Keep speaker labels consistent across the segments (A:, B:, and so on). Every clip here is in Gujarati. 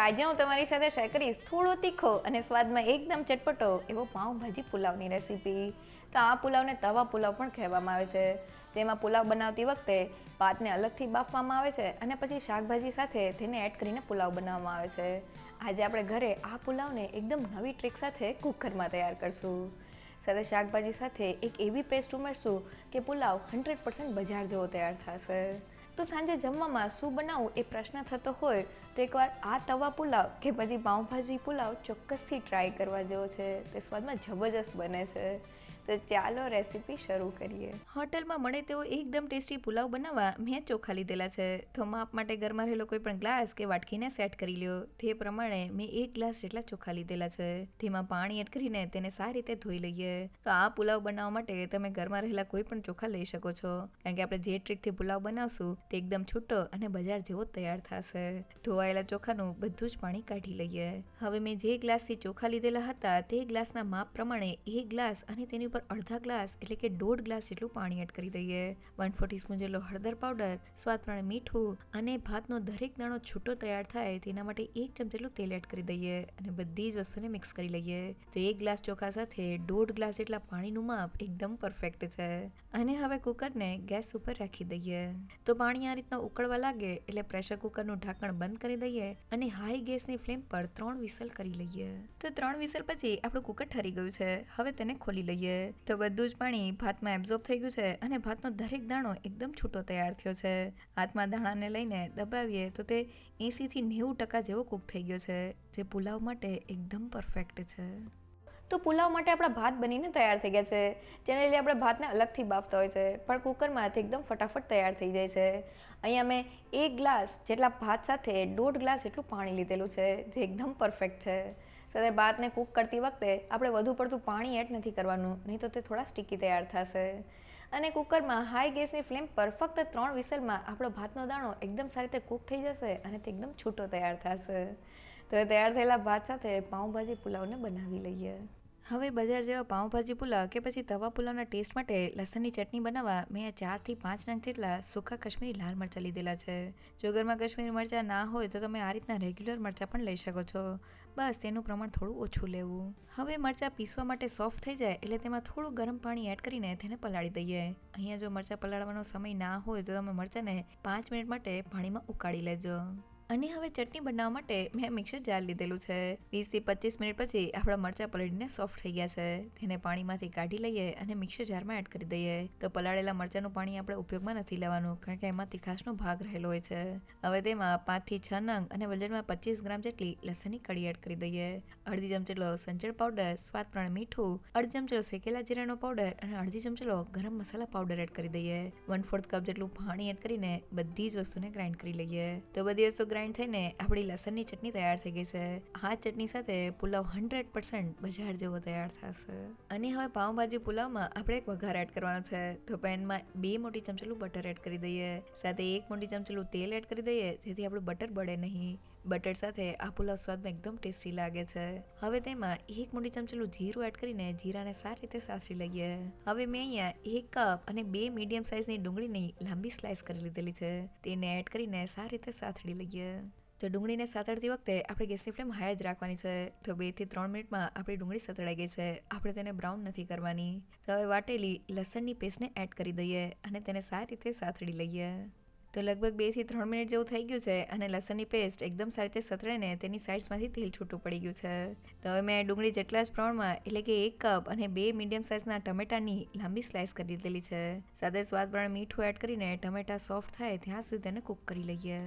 A: આજે હું તમારી સાથે શેર કરીશ થોડો તીખો અને સ્વાદમાં એકદમ ચટપટો એવો પાઉંભાજી પુલાવની રેસીપી. તો આ પુલાવને તવા પુલાવ પણ કહેવામાં આવે છે, જેમાં પુલાવ બનાવતી વખતે ભાતને અલગથી બાફવામાં આવે છે અને પછી શાકભાજી સાથે તેને એડ કરીને પુલાવ બનાવવામાં આવે છે. આજે આપણે ઘરે આ પુલાવને એકદમ નવી ટ્રીક સાથે કુકરમાં તૈયાર કરશું. સાથે શાકભાજી સાથે એક એવી પેસ્ટ ઉમેરશું કે પુલાવ 100% બજાર જેવો તૈયાર થશે. તો સાંજે જમવામાં શું બનાવવું એ પ્રશ્ન થતો હોય તો એકવાર આ તવા પુલાવ કે પછી પાઉંભાજી પુલાવ ચોક્કસથી ટ્રાય કરવા જેવો છે. તે સ્વાદમાં જબરજસ્ત બને છે. તો ચાલો રેસીપી શરૂ કરીએ. હોટલમાં મળે તેવો એકદમ ટેસ્ટી પુલાવ બનાવવા મેં ચોખા લીધેલા છે. તો માપ માટે ઘરમાં રહેલો કોઈ પણ ગ્લાસ કે વાટકીને સેટ કરી લ્યો. તે પ્રમાણે મેં 1 ગ્લાસ જેટલા ચોખા લીધેલા છે. તેમાં પાણી એડ કરીને તેને સારી રીતે ધોઈ લઈએ. તો આ પુલાવ બનાવવા માટે તમે ઘરમાં રહેલા કોઈ પણ ચોખા લઈ શકો છો, કારણ કે આપણે જે ટ્રીકથી પુલાવ બનાવશું તે એકદમ છૂટો અને બજાર જેવો તૈયાર થશે. ધોવાયેલા ચોખાનું બધું જ પાણી કાઢી લઈએ. હવે મેં જે ગ્લાસથી ચોખા લીધેલા હતા તે ગ્લાસના માપ પ્રમાણે 1 ગ્લાસ અને તેની ઉપર અડધા ગ્લાસ એટલે કે 1.5 ગ્લાસ જેટલું પાણી એડ કરી દઈએ. 1/4 ટીસ્પૂન જેટલો હળદર પાવડર, સ્વાદ પ્રમાણે મીઠું અને ભાતનો દરેક દાણો છૂટો તૈયાર થાય તેના માટે 1 ચમચી જેટલું તેલ એડ કરી દઈએ અને બધી જ વસ્તુને મિક્સ કરી લઈએ. તો 1 ગ્લાસ ચોખા સાથે 1.5 ગ્લાસ જેટલા પાણીનું માપ એકદમ પરફેક્ટ છે. અને હવે કુકરને ગેસ ઉપર રાખી દઈએ. તો પાણી આ રીતના ઉકળવા લાગે એટલે પ્રેશર કુકરનું ઢાંકણ બંધ કરી દઈએ અને હાઈ ગેસની ફ્લેમ પર 3 વિસલ કરી લઈએ. તો 3 વિસલ પછી આપણું કુકર ઠરી ગયું છે. હવે તેને ખોલી લઈએ. તો બધું જ પાણી ભાતમાં એબ્ઝોર્બ થઈ ગયું છે અને ભાતનો દરેક દાણો એકદમ છૂટો તૈયાર થયો છે. હાથમાં દાણાને લઈને દબાવીએ તો તે 80 થી 90% જેવો કૂક થઈ ગયો છે, જે પુલાવ માટે એકદમ પરફેક્ટ છે. તો પુલાવ માટે આપણા ભાત બનીને તૈયાર થઈ ગયા છે. જનરલી આપણે ભાતને અલગથી બાફતા હોય છે, પણ કુકરમાં તે એકદમ ફટાફટ તૈયાર થઈ જાય છે. અહીંયા મેં 1 ગ્લાસ જેટલા ભાત સાથે 1.5 ગ્લાસ જેટલું પાણી લીધેલું છે, જે એકદમ પરફેક્ટ છે. સાથે ભાતને કૂક કરતી વખતે આપણે વધુ પડતું પાણી એડ નથી કરવાનું, નહીં તો તે થોડા સ્ટીકી તૈયાર થશે. અને કુકરમાં હાઈ ગેસની ફ્લેમ પર ફક્ત 3 વિસલમાં આપણો ભાતનો દાણો એકદમ સારી રીતે કૂક થઈ જશે અને તે એકદમ છૂટો તૈયાર થશે. તો એ તૈયાર થયેલા ભાત સાથે પાઉંભાજી પુલાવને બનાવી લઈએ. હવે બજાર જેવા પાઉંભાજી પુલાવ કે પછી તવા પુલાવના ટેસ્ટ માટે લસણની ચટણી બનાવવા મેં 4 થી 5 નંગ જેટલા સૂકા કશ્મીરી લાલ મરચાં લીધેલા છે. જો ઘરમાં કશ્મીરી મરચાં ના હોય તો તમે આ રીતના રેગ્યુલર મરચાં પણ લઈ શકો છો. બસ તેનું પ્રમાણ થોડું ઓછું લેવું. હવે મરચાં પીસવા માટે સોફ્ટ થઈ જાય એટલે તેમાં થોડું ગરમ પાણી એડ કરીને તેને પલાળી દઈએ. અહીંયા જો મરચાં પલાળવાનો સમય ના હોય તો તમે મરચાંને 5 મિનિટ માટે પાણીમાં ઉકાળી લેજો. અને હવે ચટણી બનાવવા માટે મેં મિક્સર જાર લીધેલું છે. 20 થી 25 મિનિટ પછી આપણા મરચાં પલળીને સોફ્ટ થઈ ગયા છે. તેને પાણીમાંથી કાઢી લઈએ અને મિક્સર જારમાં એડ કરી દઈએ. તો પલાળેલા મરચાંનું પાણી આપણે ઉપયોગમાં નથી લેવાનું, કારણ કે એમાં તીખાશનો ભાગ રહેલો હોય છે. હવે તેમાં 5 થી 6 નંગ અને વજનમાં 25 ગ્રામ જેટલી લસણની કળી એડ કરી દઈએ. અડધી ચમચી જેટલો સંચળ પાવડર, સ્વાદ પ્રમાણે મીઠું, અડધી ચમચી જેટલો શેકેલા જીરાનો પાવડર અને અડધી ચમચી જેટલો ગરમ મસાલા પાવડર એડ કરી દઈએ. 1/4 કપ જેટલું પાણી એડ કરીને બધી જ વસ્તુને ગ્રાઇન્ડ કરી લઈએ. તો બધી વસ્તુ થઈને આપણી લસણની ચટણી તૈયાર થઈ ગઈ છે. આ ચટણી સાથે પુલાવ 100% બજાર જેવો તૈયાર થશે. અને હવે પાઉંભાજી પુલાવમાં આપણે એક વઘાર એડ કરવાનો છે. તો પેનમાં 2 મોટી ચમચીલું બટર એડ કરી દઈએ. સાથે 1 મોટી ચમચીલું તેલ એડ કરી દઈએ, જેથી આપણું બટર બળે નહીં. બટર સાથે આ પુલાવ સ્વાદમાં એકદમ ટેસ્ટી લાગે છે. હવે તેમાં 1 મોટી ચમચીલું જીરું એડ કરીને જીરાને સારી રીતે સાતળી લઈએ. હવે મેં અહીંયા 1 કપ અને 2 મીડિયમ સાઇઝની ડુંગળીની લાંબી સ્લાઇસ કરી લીધેલી છે. તેને એડ કરીને સારી રીતે સાતળી લઈએ. તો ડુંગળીને સાતળતી વખતે આપણે ગેસની ફ્લેમ હાઈ જ રાખવાની છે. તો 2 થી 3 મિનિટમાં આપણી ડુંગળી સતળાઈ ગઈ છે. આપણે તેને બ્રાઉન નથી કરવાની. તો હવે વાટેલી લસણની પેસ્ટને એડ કરી દઈએ અને તેને સારી રીતે સાતળી લઈએ. તો લગભગ 2 થી 3 મિનિટ જેવું થઈ ગયું છે અને લસણની પેસ્ટ એકદમ સારી રીતે સતળાઈને તેની સાઇડ્સમાંથી તેલ છૂટું પડી ગયું છે. તો હવે મેં ડુંગળી જેટલા જ પ્રમાણમાં એટલે કે 1 કપ અને 2 મીડિયમ સાઇઝના ટમેટાની લાંબી સ્લાઇસ કરી દીધેલી છે. સાથે સ્વાદ પ્રમાણે મીઠું એડ કરીને ટમેટા સોફ્ટ થાય ત્યાં સુધી તેને કૂક કરી લઈએ.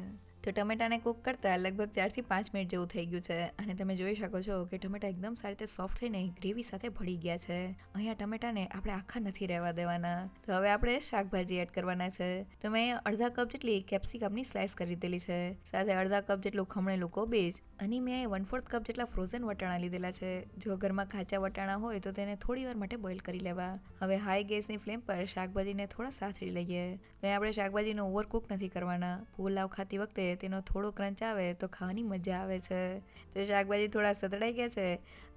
A: તો ટમેટાને કૂક કરતાં લગભગ 4 થી 5 મિનિટ જેવું થઈ ગયું છે અને તમે જોઈ શકો છો કે ટમેટા એકદમ સારી રીતે સોફ્ટ થઈને ગ્રેવી સાથે ભળી ગયા છે. અહીંયા ટમેટાને આપણે આખા નથી રહેવા દેવાના. તો હવે આપણે શાકભાજી એડ કરવાના છે. તો મેં અડધા કપ જેટલી કેપ્સિકમની સ્લાઇસ કરી દીધેલી છે. સાથે અડધા કપ જેટલું ખમણેલું કોબીજ અને મેં 1/4 કપ જેટલા ફ્રોઝન વટાણા લીધેલા છે. જો ઘરમાં કાચા વટાણા હોય તો તેને થોડી વાર માટે બોઇલ કરી લેવા. હવે હાઈ ગેસની ફ્લેમ પર શાકભાજીને થોડા સાતળી લઈએ. તો આપણે શાકભાજીને ઓવરકુક નથી કરવાના. પુલાવ ખાતી વખતે તેનો થોડો ક્રંચ આવે તો ખાવાની મજા આવે છે. તો શાકભાજી થોડા સતળાઈ ગયા છે.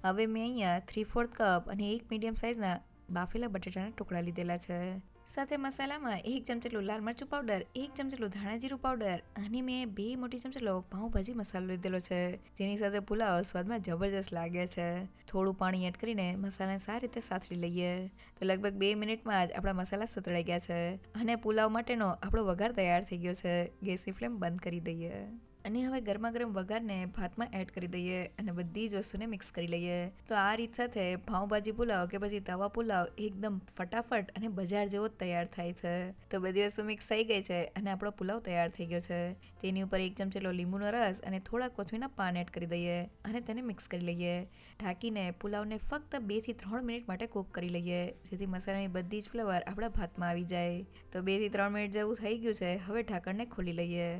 A: હવે મેં અહીંયા 3/4 કપ અને 1 મીડિયમ સાઇઝના બાફેલા બટેટાના ટુકડા લીધેલા છે. સાથે મસાલામાં 1 ચમચી જેટલું લાલ મરચું પાવડર, 1 ચમચી જેટલું ધાણા જીરું પાવડર અને મેં 2 મોટી ચમચી જેટલો પાઉંભાજી મસાલો લીધેલો છે, જેની સાથે પુલાવ સ્વાદમાં જબરજસ્ત લાગે છે. થોડું પાણી એડ કરીને મસાલાને સારી રીતે સાતળી લઈએ. તો લગભગ 2 મિનિટમાં જ આપણા મસાલા સતળાઈ ગયા છે અને પુલાવ માટેનો આપણો વઘાર તૈયાર થઈ ગયો છે. ગેસની ફ્લેમ બંધ કરી દઈએ અને હવે ગરમા ગરમ વઘારને ભાતમાં એડ કરી દઈએ અને બધી જ વસ્તુને મિક્સ કરી લઈએ. તો આ રીત સાથે પાઉંભાજી પુલાવ કે પછી તવા પુલાવ એકદમ ફટાફટ અને બજાર જેવો જ તૈયાર થાય છે. તો બધી વસ્તુ મિક્સ થઈ ગઈ છે અને આપણો પુલાવ તૈયાર થઈ ગયો છે. તેની ઉપર 1 ચમચી જેટલો લીંબુનો રસ અને થોડા કોથમીરના પાન એડ કરી દઈએ અને તેને મિક્સ કરી લઈએ. ઢાંકીને પુલાવને ફક્ત 2 થી 3 મિનિટ માટે કૂક કરી લઈએ, જેથી મસાલાની બધી જ ફ્લેવર આપણા ભાતમાં આવી જાય. તો 2 થી 3 મિનિટ જેવું થઈ ગયું છે. હવે ઢાંકણને ખોલી લઈએ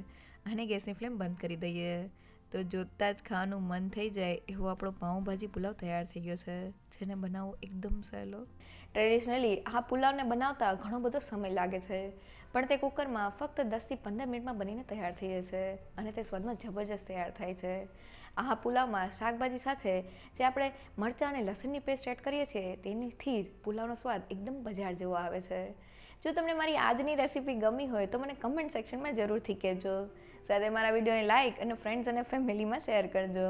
A: અને ગેસની ફ્લેમ બંધ કરી દઈએ. તો જોતાં જ ખાવાનું મન થઈ જાય એવો આપણો પાઉંભાજી પુલાવ તૈયાર થઈ ગયો છે, જેને બનાવવો એકદમ સહેલો. ટ્રેડિશનલી આ પુલાવને બનાવતા ઘણો બધો સમય લાગે છે, પણ તે કુકરમાં ફક્ત 10 થી 15 મિનિટમાં બનીને તૈયાર થઈ જાય છે અને તે સ્વાદમાં જબરજસ્ત તૈયાર થાય છે. આ પુલાવમાં શાકભાજી સાથે જે આપણે મરચાં અને લસણની પેસ્ટ એડ કરીએ છીએ તેનાથી જ પુલાવનો સ્વાદ એકદમ બજાર જેવો આવે છે. જો તમને મારી આજની રેસીપી ગમી હોય તો મને કમેન્ટ સેક્શનમાં જરૂરથી કહેજો. સાથે મારા વિડીયોને લાઇક અને ફ્રેન્ડ્સ અને ફેમિલીમાં શેર કરજો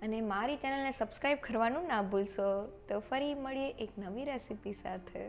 A: અને મારી ચેનલને સબસ્ક્રાઈબ કરવાનું ના ભૂલશો. તો ફરી મળીએ એક નવી રેસીપી સાથે.